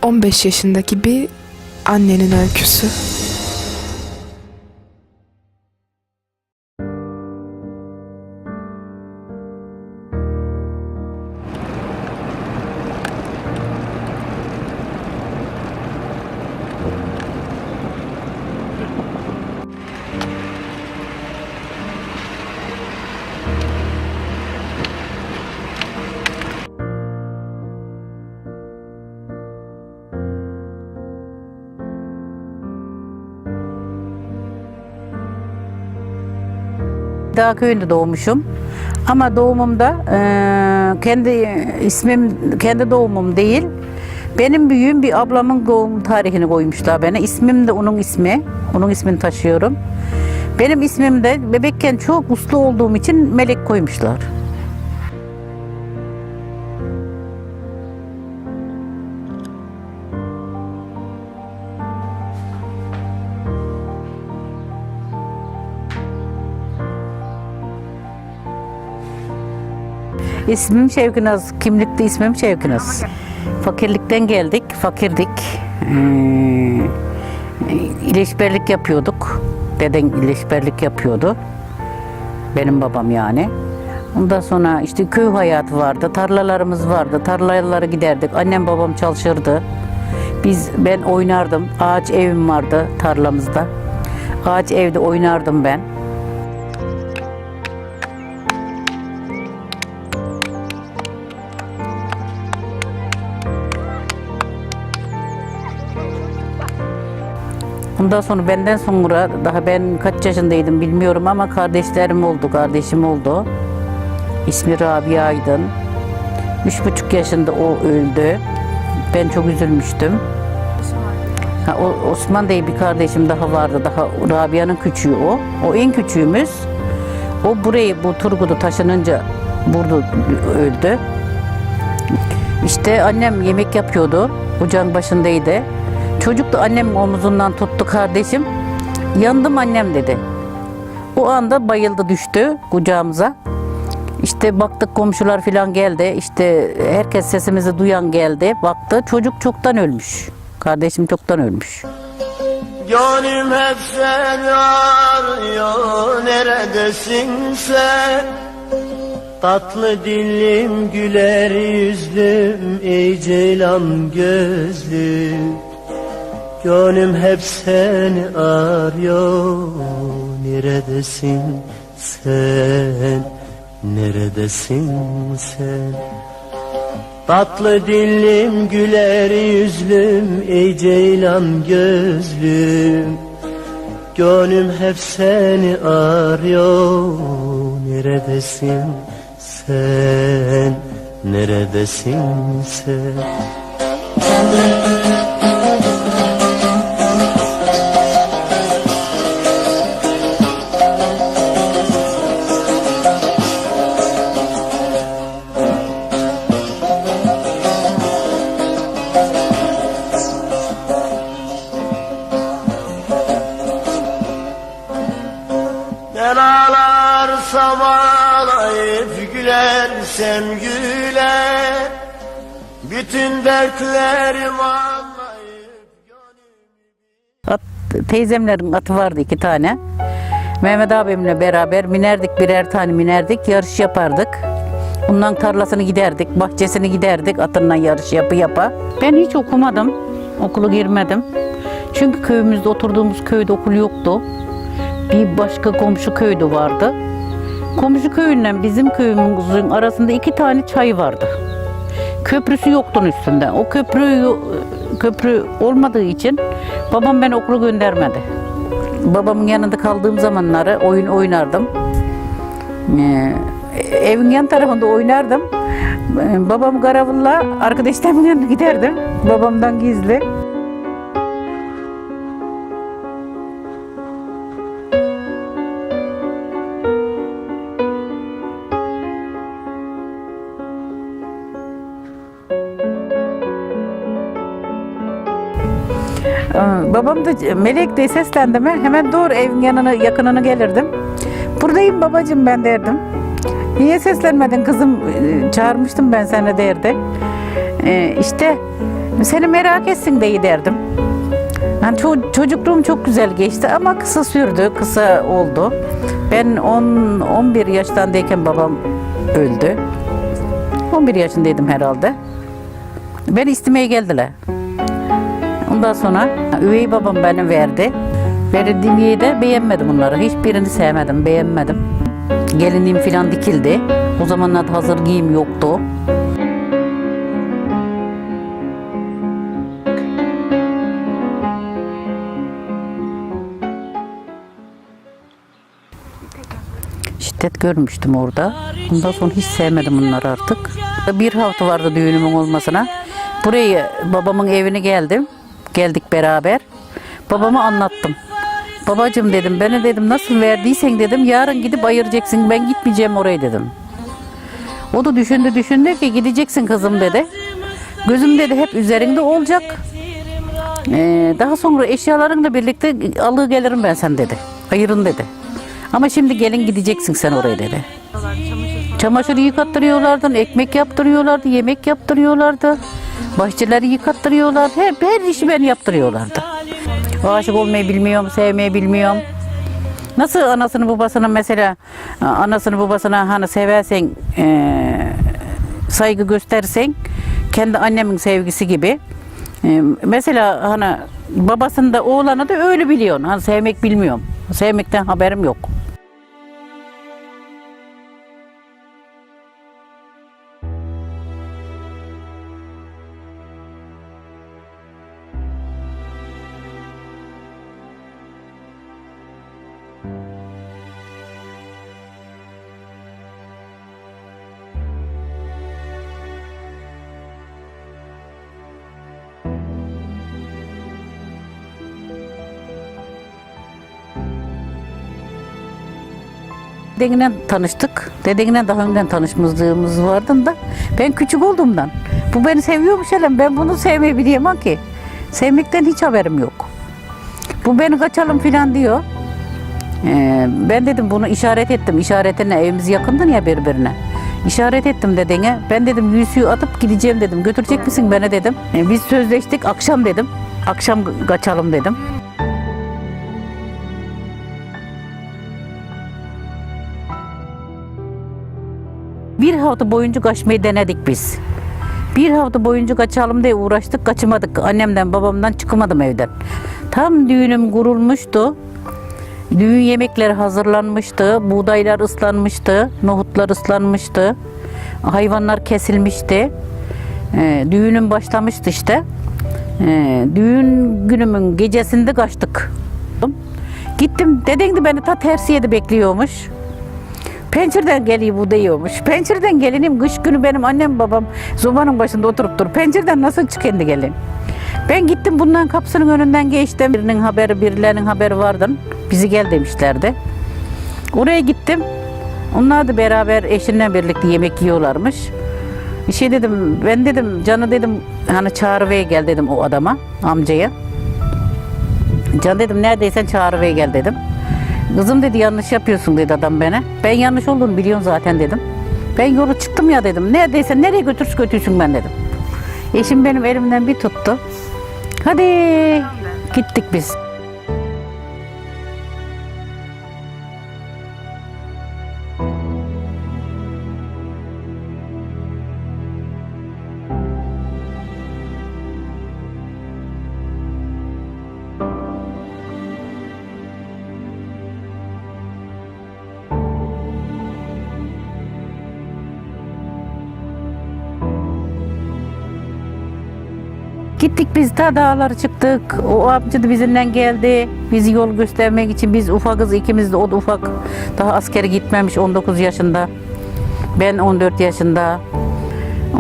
15 yaşındaki bir annenin öyküsü. Dağ köyünde doğmuşum. Ama doğumumda kendi ismim, kendi doğumum değil. Benim büyüğüm bir ablamın doğum tarihini koymuşlar bana. İsmim de onun ismi. Onun ismini taşıyorum. Benim ismim de bebekken çok uslu olduğum için Melek koymuşlar. İsmim Şevkinaz, kimlikte ismim Şevkinaz. Fakirlikten geldik, fakirdik. İleşberlik yapıyorduk. Deden ileşberlik yapıyordu. Benim babam yani. Ondan sonra işte köy hayatı vardı, tarlalarımız vardı. Tarlalara giderdik. Annem babam çalışırdı. Ben oynardım. Ağaç evim vardı tarlamızda. Ağaç evde oynardım ben. Ondan sonra benden sonra daha ben kaç yaşındaydım bilmiyorum ama kardeşlerim oldu, kardeşim oldu. İsmi Rabia Aydın. 3,5 yaşında o öldü. Ben çok üzülmüştüm. Osman diye bir kardeşim daha vardı. Daha Rabia'nın küçüğü o. O en küçüğümüz. O bu Turgut'u taşınınca burada öldü. İşte annem yemek yapıyordu. Ocağın başındaydı. Çocuk da annem omuzundan tuttu kardeşim. Yandım annem dedi. O anda bayıldı düştü kucağımıza. İşte baktık komşular falan geldi. İşte herkes sesimizi duyan geldi. Baktı çocuk çoktan ölmüş. Kardeşim çoktan ölmüş. Gönlüm hep seni arıyor, neredesin sen? Tatlı dilim, güler yüzlüm, ey ceylan gözlüm. Gönlüm hep seni arıyor, neredesin sen? Neredesin sen? Tatlı dilim, güler yüzlüm, ey ceylan gözlüm. Gönlüm hep seni arıyor, neredesin sen? Neredesin sen? Ben ağlarsam ağlayıp gülersem güler, bütün dertlerimi anlayıp Teyzemlerin atı vardı 2 tane. Mehmet abimle beraber binerdik, birer tane binerdik, yarış yapardık. Ondan tarlasını giderdik, bahçesini giderdik atından yarış yapa. Ben hiç okumadım, okulu girmedim. Çünkü köyümüzde, oturduğumuz köyde okul yoktu. Bir başka komşu köyde vardı. Komşu köyünden bizim köyümüzün arasında 2 tane çay vardı. Köprüsü yoktu üstünde. O köprü olmadığı için babam beni okula göndermedi. Babamın yanında kaldığım zamanları oyun oynardım. Evin yan tarafında oynardım. Babam karavulla arkadaşlarımın yanına giderdim. Babamdan gizli. Babam da Melek diye seslendi mi hemen doğru evin yakınına gelirdim. Buradayım babacığım ben derdim. Niye seslenmedin kızım, çağırmıştım ben seni derdi. İşte Seni merak etsin diye derdim. Yani çocukluğum çok güzel geçti ama kısa sürdü, kısa oldu. Ben 11 yaşlarındayken babam öldü. 11 yaşındaydım herhalde. Beni istemeye geldiler. Ondan sonra üvey babam beni verdi. Verdiğim yeri de beğenmedim onları. Hiçbirini sevmedim, beğenmedim. Gelinliğim falan dikildi. O zamanlar hazır giyim yoktu. Şiddet görmüştüm orada. Ondan sonra hiç sevmedim onları artık. Bir hafta vardı düğünümün olmasına. Buraya babamın evine geldim. Geldik beraber. Babama anlattım. Babacığım dedim, beni dedim nasıl verdiysen dedim, yarın gidip ayıracaksın, ben gitmeyeceğim oraya dedim. O da düşündü ki gideceksin kızım dedi. Gözüm dedi hep üzerinde olacak. Daha sonra eşyalarınla birlikte alığı gelirim ben sen dedi. Ayırın dedi. Ama şimdi gelin gideceksin sen oraya dedi. Çamaşır yıkattırıyorlardı, ekmek yaptırıyorlardı, yemek yaptırıyorlardı. Bahçeleri yıkattırıyorlardı. Her işi ben yaptırıyorlardı. Aşık olmayı bilmiyorum, sevmeyi bilmiyorum. Nasıl anasını babasına mesela, anasını babasına hani seversen, saygı göstersen, kendi annemin sevgisi gibi. Mesela hani babasını da oğlanı da öyle biliyorsun. Hani sevmek bilmiyorum. Sevmekten haberim yok. Dedenle tanıştık. Dedenle daha önceden tanışmışlığımız vardı da ben küçük olduğumdan bu beni seviyormuş hele ben bunu sevmeyi bileyemem ki. Sevmekten hiç haberim yok. Bu beni kaçalım filan diyor. Ben dedim bunu işaret ettim. İşaretine evimiz yakındı ya birbirine. İşaret ettim dedene. Ben dedim yüzüğü atıp gideceğim dedim. Götürecek misin beni dedim. Biz sözleştik akşam dedim. Akşam kaçalım dedim. Bir hafta boyunca kaçmayı denedik biz. Bir hafta boyunca kaçalım diye uğraştık, kaçamadık. Annemden, babamdan çıkamadım evden. Tam düğünüm kurulmuştu. Düğün yemekleri hazırlanmıştı. Buğdaylar ıslanmıştı, nohutlar ıslanmıştı. Hayvanlar kesilmişti. Düğünüm başlamıştı işte. Düğün günümün gecesinde kaçtık. Gittim, deden de beni ta tersiyede bekliyormuş. Pencereden geliyor bu diyormuş. Pencereden gelinim kış günü benim annem babam zobanın başında oturup dur. Pencereden nasıl çık kendi gelin? Ben gittim bundan kapısının önünden geçtim. Birilerinin haberi vardı. Bizi gel demişlerdi. Oraya gittim. Onlar da beraber eşinle birlikte yemek yiyorlarmış. Bir şey dedim, ben dedim Can'ı dedim hani çağırıver gel dedim o adama, amcaya. Can dedim neredeysen çağırıver gel dedim. Kızım dedi yanlış yapıyorsun dedi adam bana. Ben yanlış olduğunu biliyorum zaten dedim. Ben yola çıktım ya dedim. Neredeyse nereye götürsün ben dedim. Eşim benim elimden bir tuttu. Hadi gittik biz. Gittik biz ta dağlara çıktık. O amca da bizimle geldi. Bizi yol göstermek için biz ufakız ikimiz de o da ufak. Daha askere gitmemiş 19 yaşında. Ben 14 yaşında.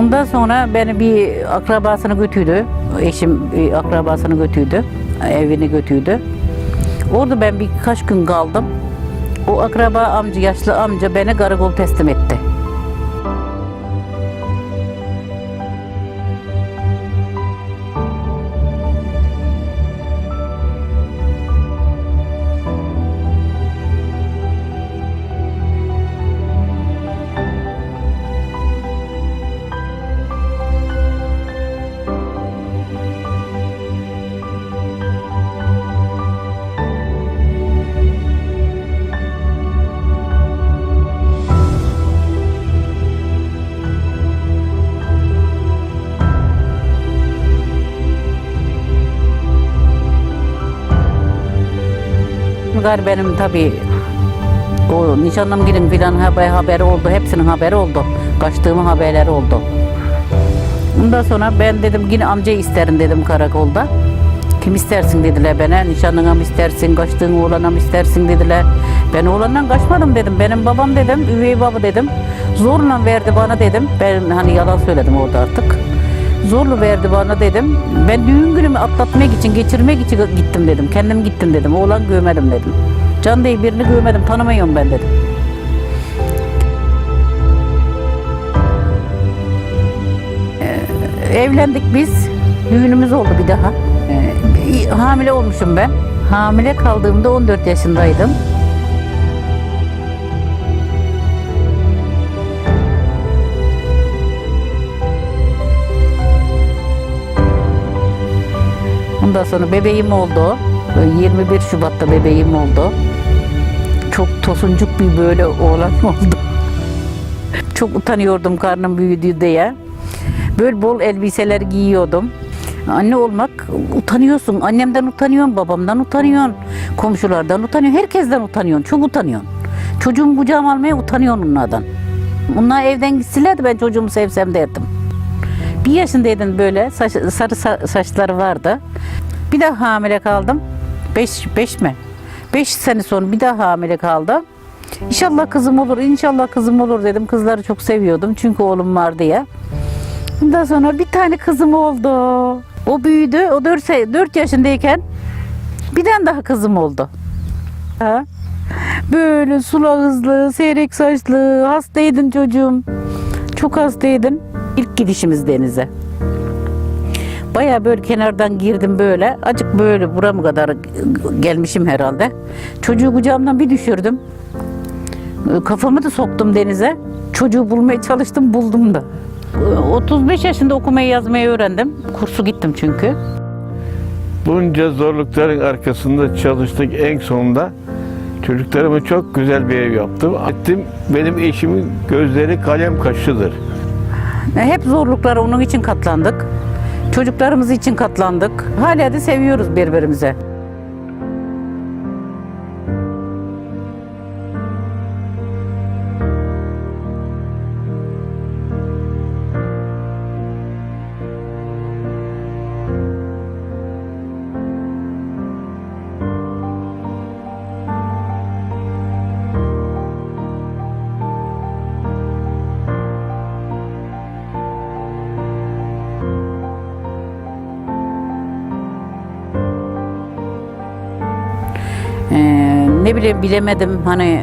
Ondan sonra beni bir akrabasını götürdü. Eşim bir akrabasını götürdü. Evine götürdü. Orada ben birkaç gün kaldım. O akraba amca, yaşlı amca beni karakol teslim etti. gari benim tabii o nişanlım gidin filan haberi oldu. Hepsinin haberi oldu. Kaçtığımın haberleri oldu. Ondan sonra ben dedim yine amcayı isterim dedim karakolda. Kim istersin dediler bana. Nişanlına mı istersin, kaçtığın oğlana mı istersin dediler. Ben oğlandan kaçmadım dedim. Benim babam dedim, üvey baba dedim. Zorla verdi bana dedim. Ben hani yalan söyledim orada artık. Zorla verdi bana dedim. Ben düğün günümü atlatmak için, geçirmek için gittim dedim. Kendim gittim dedim. Oğlan görmedim dedim. Can değil birini görmedim, tanımıyorum ben dedim. Evlendik biz. Düğünümüz oldu bir daha. Hamile olmuşum ben. Hamile kaldığımda 14 yaşındaydım. Ondan sonra bebeğim oldu. 21 Şubat'ta bebeğim oldu. Çok tosuncuk bir böyle oğlan oldu. Çok utanıyordum karnım büyüdü diye. Böyle bol elbiseler giyiyordum. Anne olmak utanıyorsun. Annemden utanıyorsun, babamdan utanıyorsun, komşulardan utanıyorsun, herkesten utanıyorsun. Çok utanıyorsun. Çocuğumu kucağıma almaya utanıyorsun onlardan. Onlar evden gitselerdi ben çocuğumu sevsem derdim. 1 yaşındaydım böyle, sarı saçları vardı. Bir daha hamile kaldım. 5 sene sonra bir daha hamile kaldım. İnşallah kızım olur, inşallah kızım olur dedim. Kızları çok seviyordum çünkü oğlum var diye. Ondan sonra bir tane kızım oldu. O büyüdü. O 4 yaşındayken bir tane daha kızım oldu. Böyle sulu ağızlı, seyrek saçlı, hastaydın çocuğum. Çok hastaydın. İlk gidişimiz denize. Bayağı böyle kenardan girdim böyle. Acık böyle buramı kadar gelmişim herhalde. Çocuğu kucağımdan bir düşürdüm. Kafamı da soktum denize. Çocuğu bulmaya çalıştım, buldum da. 35 yaşında okumayı yazmayı öğrendim. Kursu gittim çünkü. Bunca zorlukların arkasında çalıştık, en sonunda çocuklarıma çok güzel bir ev yaptım. Benim eşimin gözleri kalem kaşıdır. Hep zorluklara onun için katlandık. Çocuklarımız için katlandık. Hala da seviyoruz birbirimize. Ne bileyim bilemedim hani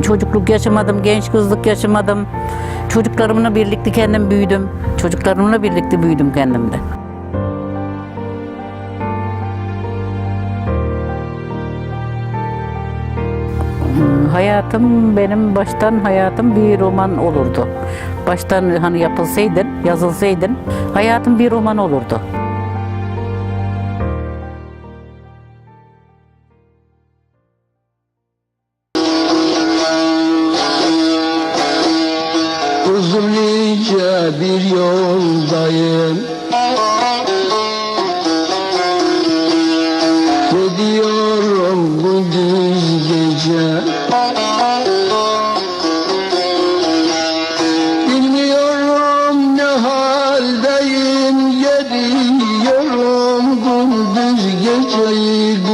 çocukluk yaşamadım, genç kızlık yaşamadım. Çocuklarımla birlikte kendim büyüdüm. Çocuklarımla birlikte büyüdüm kendimde. Hayatım benim baştan hayatım bir roman olurdu. Baştan hani yapılsaydın, yazılsaydın hayatım bir roman olurdu. Uzunca bir yoldayım. Gidiyorum gündüz gece. Bilmiyorum ne haldeyim. Gidiyorum gündüz geceyi.